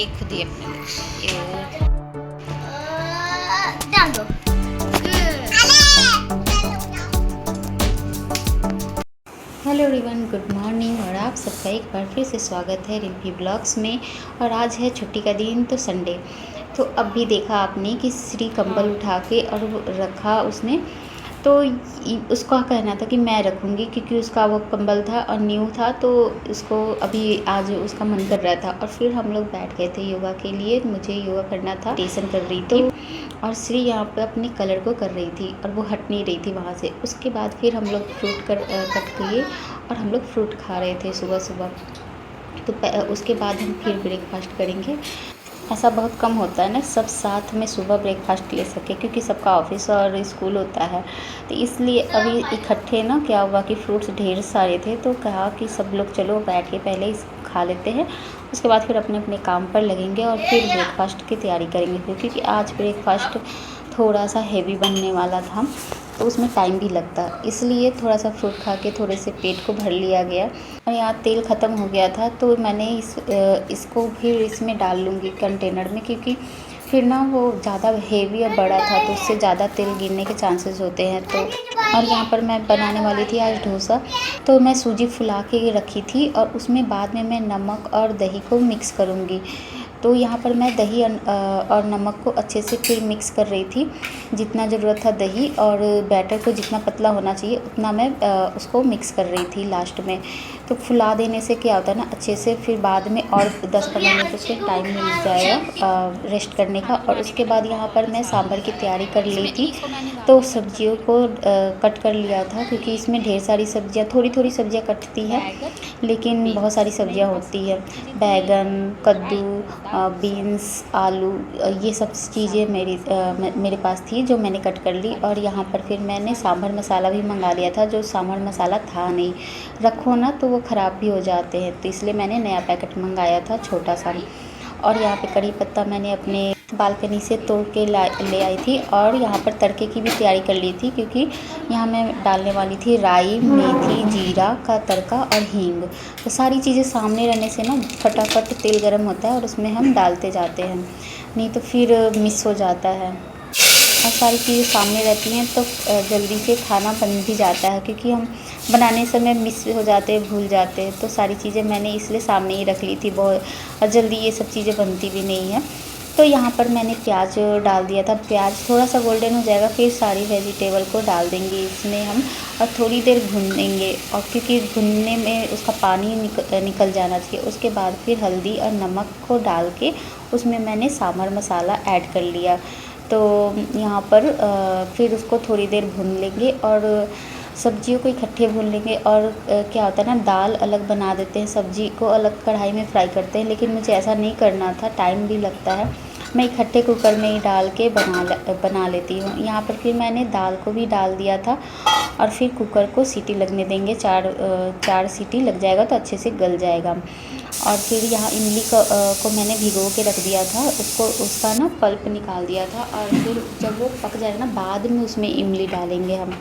एक खुद ही अपने लिए डाल दो। Hello everyone, good morning. और आप सबका एक बार फिर से स्वागत है रिम्पी ब्लॉग्स में। और आज है छुट्टी का दिन, तो संडे। तो अब भी देखा आपने कि श्री कंबल उठा के और रखा उसने। तो उसका कहना था कि मैं रखूँगी, क्योंकि उसका वो कंबल था और न्यू था, तो उसको अभी आज उसका मन कर रहा था। और फिर हम लोग बैठ गए थे योगा के लिए। मुझे योगा करना था, मेडिटेशन कर रही थी, और श्री यहाँ पर अपने कलर को कर रही थी और वो हट नहीं रही थी वहाँ से। उसके बाद फिर हम लोग फ्रूट कट किए और हम लोग फ्रूट खा रहे थे सुबह सुबह। तो उसके बाद हम फिर ब्रेकफास्ट करेंगे। ऐसा बहुत कम होता है ना, सब साथ में सुबह ब्रेकफास्ट ले सके, क्योंकि सबका ऑफिस और स्कूल होता है। तो इसलिए अभी इकट्ठे ना क्या हुआ कि फ्रूट्स ढेर सारे थे, तो कहा कि सब लोग चलो बैठ के पहले इस खा लेते हैं, उसके बाद फिर अपने अपने काम पर लगेंगे और फिर ब्रेकफास्ट की तैयारी करेंगे। क्योंकि आज ब्रेकफास्ट थोड़ा सा हेवी बनने वाला था, तो उसमें टाइम भी लगता, इसलिए थोड़ा सा फ्रूट खा के थोड़े से पेट को भर लिया गया। और यहाँ तेल ख़त्म हो गया था, तो मैंने इसको फिर इसमें डाल लूँगी कंटेनर में, क्योंकि फिर ना वो ज़्यादा हेवी और बड़ा था, तो उससे ज़्यादा तेल गिरने के चांसेस होते हैं। तो और यहाँ पर मैं बनाने वाली थी आज डोसा। तो मैं सूजी फुला के रखी थी और उसमें बाद में मैं नमक और दही को मिक्स करूँगी। तो यहाँ पर मैं दही और नमक को अच्छे से फिर मिक्स कर रही थी। जितना ज़रूरत था दही और बैटर को जितना पतला होना चाहिए उतना मैं उसको मिक्स कर रही थी लास्ट में। तो फुला देने से क्या होता है ना, अच्छे से फिर बाद में और 10-15 मिनट उसके टाइम मिल जाएगा रेस्ट करने का। और उसके बाद यहाँ पर मैं सांभर की तैयारी कर ली थी। तो सब्जियों को कट कर लिया था, क्योंकि इसमें ढेर सारी सब्जियाँ, थोड़ी थोड़ी सब्जियाँ कटती है लेकिन बहुत सारी सब्जियाँ होती है। बैगन, कद्दू, बीन्स, आलू, ये सब चीज़ें मेरे पास थी जो मैंने कट कर ली। और यहाँ पर फिर मैंने सांभर मसाला भी मंगा लिया था, जो सांभर मसाला था नहीं, रखो ना तो वो ख़राब भी हो जाते हैं, तो इसलिए मैंने नया पैकेट मंगाया था छोटा सा। और यहाँ पे कड़ी पत्ता मैंने अपने बालकनी से तोड़ के ले आई थी। और यहाँ पर तड़के की भी तैयारी कर ली थी, क्योंकि यहाँ मैं डालने वाली थी राई, मेथी, जीरा का तड़का और हींग। तो सारी चीज़ें सामने रहने से ना फटाफट तेल गर्म होता है और उसमें हम डालते जाते हैं, नहीं तो फिर मिस हो जाता है। और सारी चीज़ें सामने रहती हैं तो जल्दी से खाना बन भी जाता है, क्योंकि हम बनाने समय मिस हो जाते हैं, भूल जाते हैं। तो सारी चीज़ें मैंने इसलिए सामने ही रख ली थी, बहुत जल्दी ये सब चीज़ें बनती भी नहीं है। तो यहाँ पर मैंने प्याज डाल दिया था। प्याज थोड़ा सा गोल्डन हो जाएगा, फिर सारी वेजिटेबल को डाल देंगे इसमें हम, और थोड़ी देर भूनेंगे। और क्योंकि भुनने में उसका पानी निकल जाना चाहिए। उसके बाद फिर हल्दी और नमक को डाल के उसमें मैंने सांभर मसाला ऐड कर लिया। तो यहाँ पर फिर उसको थोड़ी देर भून लेंगे और सब्जियों को इकट्ठे भून लेंगे। और क्या होता है ना, दाल अलग बना देते हैं, सब्जी को अलग कढ़ाई में फ्राई करते हैं, लेकिन मुझे ऐसा नहीं करना था, टाइम भी लगता है। मैं इकट्ठे कुकर में ही डाल के बना लेती हूँ। यहाँ पर फिर मैंने दाल को भी डाल दिया था और फिर कुकर को सीटी लगने देंगे। 4 सीटी लग जाएगा तो अच्छे से गल जाएगा। और फिर यहाँ इमली को मैंने भिगो के रख दिया था, उसका ना पल्प निकाल दिया था। और फिर जब वो पक जाएगा ना, बाद में उसमें इमली डालेंगे हम।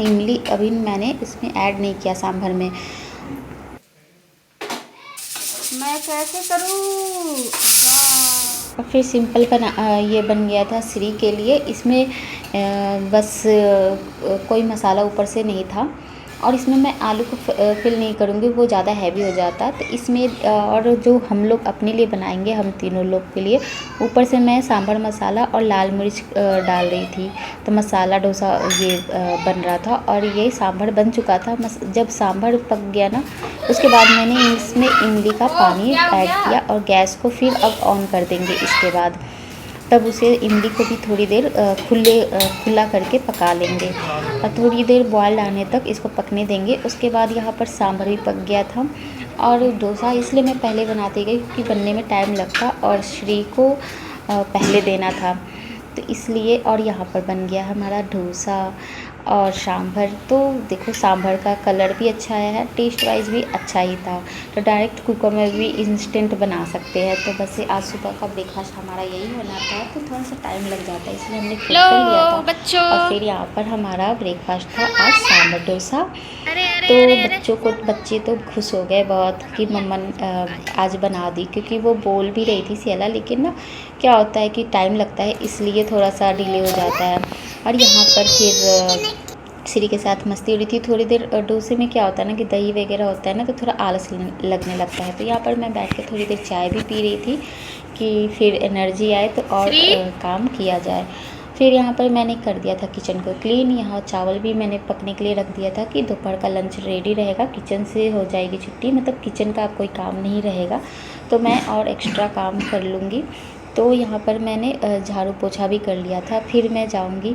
इमली अभी मैंने इसमें ऐड नहीं किया सांभर में। मैं कैसे करूँ? और फिर सिंपल ये बन गया था श्री के लिए। इसमें बस कोई मसाला ऊपर से नहीं था। और इसमें मैं आलू को फिल नहीं करूँगी, वो ज़्यादा हैवी हो जाता। तो इसमें और जो हम लोग अपने लिए बनाएंगे, हम तीनों लोग के लिए, ऊपर से मैं सांभर मसाला और लाल मिर्च डाल रही थी। तो मसाला डोसा ये बन रहा था और ये सांभर बन चुका था। जब सांभर पक गया ना, उसके बाद मैंने इसमें इमली का पानी ऐड किया और गैस को फिर अब ऑन कर देंगे। इसके बाद तब उसे इमली को भी थोड़ी देर खुला करके पका लेंगे और थोड़ी देर बॉयल आने तक इसको पकने देंगे। उसके बाद यहाँ पर सांभर भी पक गया था। और डोसा इसलिए मैं पहले बनाती गई, क्योंकि बनने में टाइम लगता और श्री को पहले देना था, तो इसलिए। और यहाँ पर बन गया हमारा डोसा। और सांभर तो देखो सांभर का कलर भी अच्छा आया है, टेस्ट वाइज भी अच्छा ही था। तो डायरेक्ट कुकर में भी इंस्टेंट बना सकते हैं। तो बस आज सुबह का ब्रेकफास्ट हमारा यही होना था, तो थोड़ा सा टाइम लग जाता है इसलिए हमने क्विक कर लिया था। बच्चों। और फिर यहाँ पर हमारा ब्रेकफास्ट था आज सांभर डोसा। तो बच्चे तो खुश हो गए बहुत कि मम्मा आज बना दी, क्योंकि वो बोल भी रही थी सियाला, लेकिन ना क्या होता है कि टाइम लगता है इसलिए थोड़ा सा डिले हो जाता है। और यहाँ पर फिर श्री के साथ मस्ती हो रही थी थोड़ी देर। डोसे में क्या होता है ना कि दही वगैरह होता है ना, तो थोड़ा आलस लगने लगता है। तो यहाँ पर मैं बैठ के थोड़ी देर चाय भी पी रही थी कि फिर एनर्जी आए तो और काम किया जाए। फिर यहाँ पर मैंने कर दिया था किचन को क्लीन। यहाँ चावल भी मैंने पकने के लिए रख दिया था कि दोपहर का लंच रेडी रहेगा, किचन से हो जाएगी छुट्टी, मतलब किचन का कोई काम नहीं रहेगा, तो मैं और एक्स्ट्रा काम कर लूँगी। तो यहाँ पर मैंने झाड़ू पोछा भी कर लिया था। फिर मैं जाऊँगी,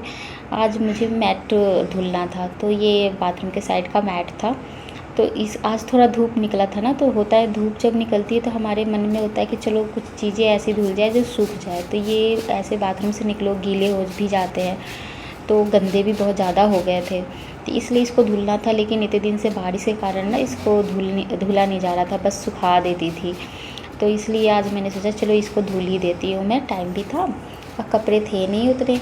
आज मुझे मैट धुलना था, तो ये बाथरूम के साइड का मैट था। तो आज थोड़ा धूप निकला था ना, तो होता है धूप जब निकलती है तो हमारे मन में होता है कि चलो कुछ चीज़ें ऐसी धुल जाए जो सूख जाए। तो ये ऐसे बाथरूम से निकलो गीले हो भी जाते हैं, तो गंदे भी बहुत ज़्यादा हो गए थे, तो इसलिए इसको धुलना था। लेकिन इतने दिन से बारिश के कारण ना इसको धुला नहीं जा रहा था, बस सुखा देती थी। तो इसलिए आज मैंने सोचा चलो इसको धुल ही देती हूँ मैं, टाइम भी था और कपड़े थे नहीं उतने,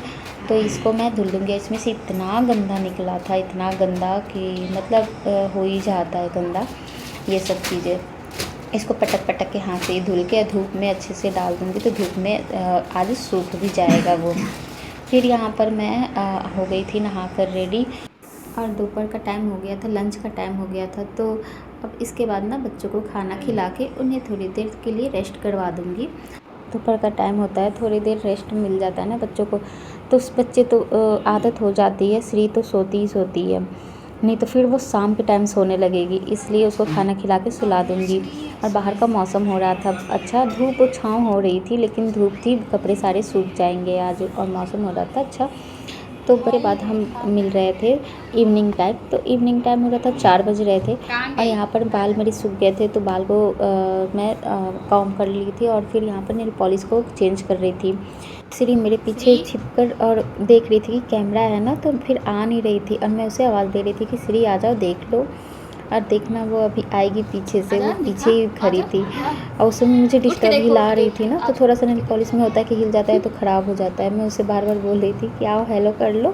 तो इसको मैं धुल दूँगी। इसमें से इतना गंदा निकला था, इतना गंदा कि मतलब हो ही जाता है गंदा ये सब चीज़ें। इसको पटक पटक के हाथ से ही धुल के धूप में अच्छे से डाल दूँगी, तो धूप में आज सूख भी जाएगा वो। फिर यहाँ पर मैं हो गई थी नहा कर रेडी, और दोपहर का टाइम हो गया था, लंच का टाइम हो गया था। तो अब इसके बाद ना बच्चों को खाना खिला के उन्हें थोड़ी देर के लिए रेस्ट करवा दूँगी। दोपहर का टाइम होता है, थोड़ी देर रेस्ट मिल जाता है ना बच्चों को, तो बच्चे तो आदत हो जाती है। श्री तो सोती ही सोती है, नहीं तो फिर वो शाम के टाइम सोने लगेगी, इसलिए उसको खाना खिला के सुला दूँगी। और बाहर का मौसम हो रहा था अच्छा, धूप छाँव हो रही थी, लेकिन धूप थी, कपड़े सारे सूख जाएंगे आज, और मौसम हो रहा था अच्छा। तो उसके बाद हम मिल रहे थे इवनिंग टाइम, तो इवनिंग टाइम हो रहा था, 4 बज रहे थे। और यहाँ पर बाल मेरे सूख गए थे, तो बाल को मैं कॉम कर ली थी, और फिर यहाँ पर नेल पॉलिश को चेंज कर रही थी। श्री मेरे पीछे छिपकर और देख रही थी कि कैमरा है ना, तो फिर आ नहीं रही थी, और मैं उसे आवाज़ दे रही थी कि श्री आ जाओ देख लो। और देखना वो अभी आएगी पीछे से, वो पीछे ही खड़ी थी, और उस समय मुझे डिस्टर्ब हिला रही थी ना, तो थोड़ा सा नेल पॉलिश में होता है कि हिल जाता है तो ख़राब हो जाता है। मैं उसे बार बार बोल रही थी कि आओ हेलो कर लो,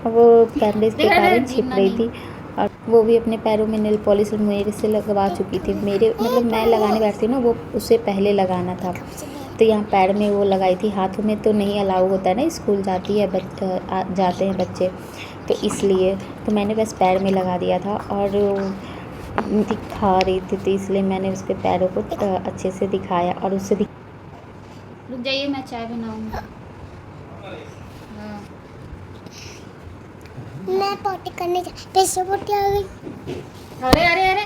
और वो कैमरे के कारण छिप रही थी। और वो भी अपने पैरों में नेल पॉलिश मेरे से लगवा चुकी थी, मेरे मतलब मैं लगाने बैठती ना, वो उससे पहले लगाना था। तो यहाँ पैर में वो लगाई थी, हाथों में तो नहीं अलाउ होता है ना, स्कूल जाती है जाते हैं बच्चे, तो इसलिए तो मैंने बस पैर में लगा दिया था। और दिखा रही थी, तो इसलिए मैंने उसके पैरों को अच्छे से दिखाया, और उससे रुक जाइए, मैं चाय बनाऊंगी। मैं पोटी करने जा, पैसे पोटी आ गई। अरे अरे अरे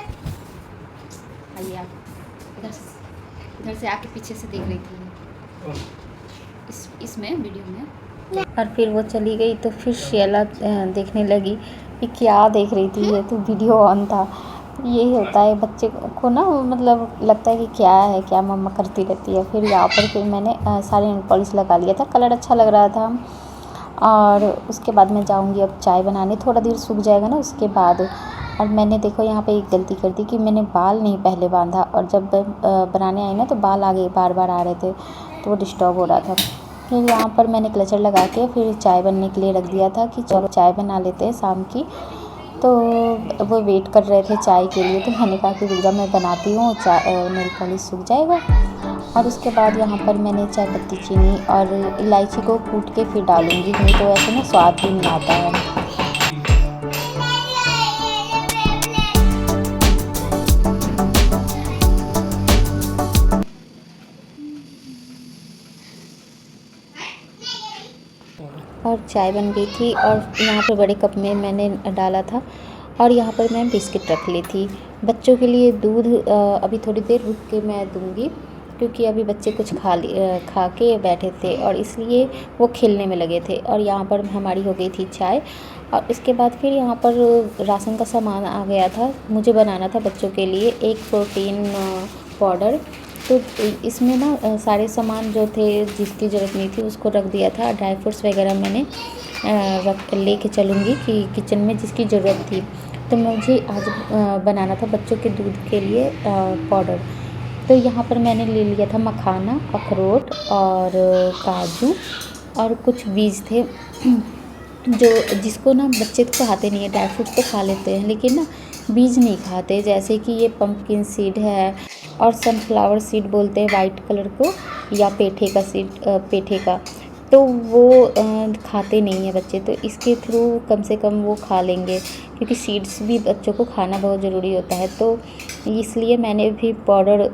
आइए आप, इधर से आके पीछे से देख रही थी इसमें वीडियो में। और फिर वो चली गई, तो फिर शेला देखने लगी कि क्या देख रही थी, ये तो वीडियो ऑन था। यही होता है बच्चे को ना, मतलब लगता है कि क्या है, क्या मम्मा करती रहती है। फिर यहाँ पर फिर मैंने सारे नेल पॉलिश लगा लिया था, कलर अच्छा लग रहा था। और उसके बाद मैं जाऊँगी अब चाय बनाने, थोड़ा देर सूख जाएगा ना उसके बाद। और मैंने देखो यहाँ पे एक गलती कर दी कि मैंने बाल नहीं पहले बांधा, और जब बनाने आई ना तो बाल आगे बार बार आ रहे थे, तो वो डिस्टर्ब हो रहा था। फिर यहाँ पर मैंने क्लचर लगा के फिर चाय बनने के लिए रख दिया था कि चलो चाय बना लेते हैं शाम की। तो वो वेट कर रहे थे चाय के लिए, तो मैंने कहा कि रुक जा मैं बनाती हूँ, नेल पॉलिश सूख जाएगा। और उसके बाद यहाँ पर मैंने चाय पत्ती, चीनी और इलायची को कूट के फिर डालूँगी, नहीं तो ऐसे ना स्वाद भी नहीं आता है। और चाय बन गई थी, और यहाँ पर बड़े कप में मैंने डाला था, और यहाँ पर मैं बिस्किट रख ली थी। बच्चों के लिए दूध अभी थोड़ी देर रुक के मैं दूँगी, क्योंकि अभी बच्चे कुछ खा के बैठे थे, और इसलिए वो खेलने में लगे थे। और यहाँ पर हमारी हो गई थी चाय। और इसके बाद फिर यहाँ पर राशन का सामान आ गया था, मुझे बनाना था बच्चों के लिए एक प्रोटीन पाउडर। तो इसमें ना सारे सामान जो थे जिसकी ज़रूरत नहीं थी उसको रख दिया था। ड्राई फ्रूट्स वगैरह मैंने रख लेके चलूँगी कि किचन में जिसकी ज़रूरत थी। तो मुझे आज बनाना था बच्चों के दूध के लिए पाउडर। तो यहाँ पर मैंने ले लिया था मखाना, अखरोट और काजू और कुछ बीज थे जो जिसको ना बच्चे तो खाते नहीं है, ड्राई फ्रूट्स तो खा लेते हैं लेकिन ना बीज नहीं खाते, जैसे कि ये पंपकिन सीड है और सनफ्लावर सीड बोलते हैं वाइट कलर को, या पेठे का सीड, पेठे का, तो वो खाते नहीं हैं बच्चे। तो इसके थ्रू कम से कम वो खा लेंगे, क्योंकि सीड्स भी बच्चों को खाना बहुत ज़रूरी होता है। तो इसलिए मैंने भी पाउडर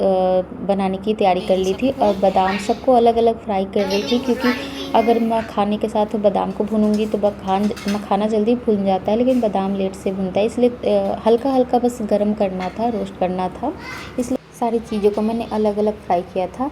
बनाने की तैयारी कर ली थी और बादाम सबको अलग अलग फ्राई कर रही थी, क्योंकि अगर मैं खाने के साथ बादाम को भूनूंगी तो मखाना जल्दी भून जाता है, लेकिन बादाम लेट से भूनता है, इसलिए हल्का हल्का बस गर्म करना था, रोस्ट करना था। इसलिए सारी चीज़ों को मैंने अलग अलग फ्राई किया था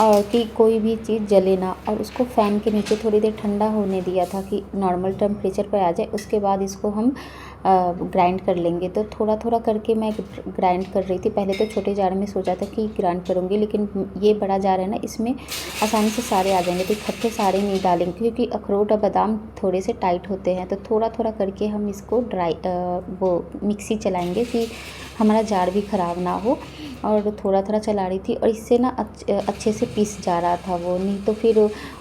और कि कोई भी चीज़ जले ना, और उसको फ़ैन के नीचे थोड़ी देर ठंडा होने दिया था कि नॉर्मल टेम्परेचर पर आ जाए। उसके बाद इसको हम ग्राइंड कर लेंगे। तो थोड़ा थोड़ा करके मैं ग्राइंड कर रही थी। पहले तो छोटे जार में सोचा था कि ग्राइंड करूँगी, लेकिन ये बड़ा जार है ना, इसमें आसानी से सारे आ जाएंगे, तो इकट्ठे सारे नहीं डालेंगे, क्योंकि अखरोट और बादाम थोड़े से टाइट होते हैं। तो थोड़ा थोड़ा करके हम इसको वो मिक्सी चलाएँगे कि हमारा जार भी ख़राब ना हो। और थोड़ा थोड़ा चला रही थी और इससे ना अच्छे से पीस जा रहा था वो, नहीं तो फिर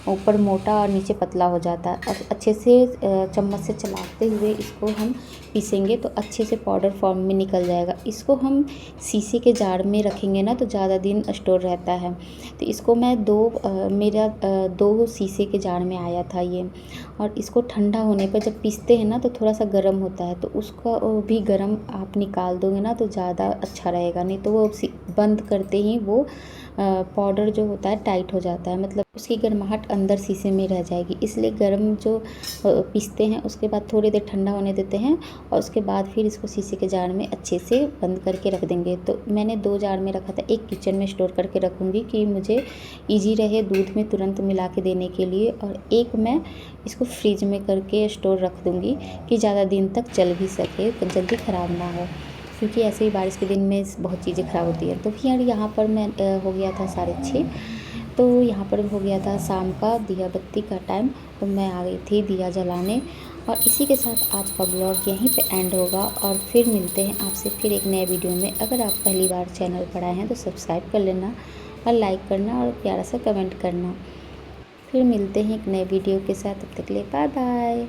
ऊपर मोटा और नीचे पतला हो जाता है। और अच्छे से चम्मच से चलाते हुए इसको हम पीसेंगे तो अच्छे से पाउडर फॉर्म में निकल जाएगा। इसको हम शीशे के जार में रखेंगे ना तो ज़्यादा दिन स्टोर रहता है। तो इसको मैं मेरा 2 शीशे के जार में आया था ये। और इसको ठंडा होने पर जब पीसते हैं ना तो थोड़ा सा गर्म होता है, तो उसका भी गर्म आप निकाल दोगे ना तो ज़्यादा अच्छा रहेगा, नहीं तो वो बंद करते ही वो पाउडर जो होता है टाइट हो जाता है, मतलब उसकी गर्माहट अंदर शीशे में रह जाएगी। इसलिए गर्म जो पीसते हैं उसके बाद थोड़ी देर ठंडा होने देते हैं और उसके बाद फिर इसको शीशे के जार में अच्छे से बंद करके रख देंगे। तो मैंने 2 जार में रखा था, एक किचन में स्टोर करके रखूँगी कि मुझे ईजी रहे दूध में तुरंत मिला के देने के लिए, और एक मैं इसको फ्रिज में करके स्टोर रख दूँगी कि ज़्यादा दिन तक चल भी सके, जल्दी ख़राब ना हो, क्योंकि ऐसे ही बारिश के दिन में बहुत चीज़ें ख़राब होती हैं। तो फिर यहाँ पर मैं हो गया था 6:30, तो यहाँ पर हो गया था शाम का दिया बत्ती का टाइम, तो मैं आ गई थी दिया जलाने। और इसी के साथ आज का ब्लॉग यहीं पे एंड होगा और फिर मिलते हैं आपसे फिर एक नए वीडियो में। अगर आप पहली बार चैनल पर आए हैं तो सब्सक्राइब कर लेना और लाइक करना और प्यारा सा कमेंट करना। फिर मिलते हैं एक नए वीडियो के साथ, तब तक के लिए बाय बाय।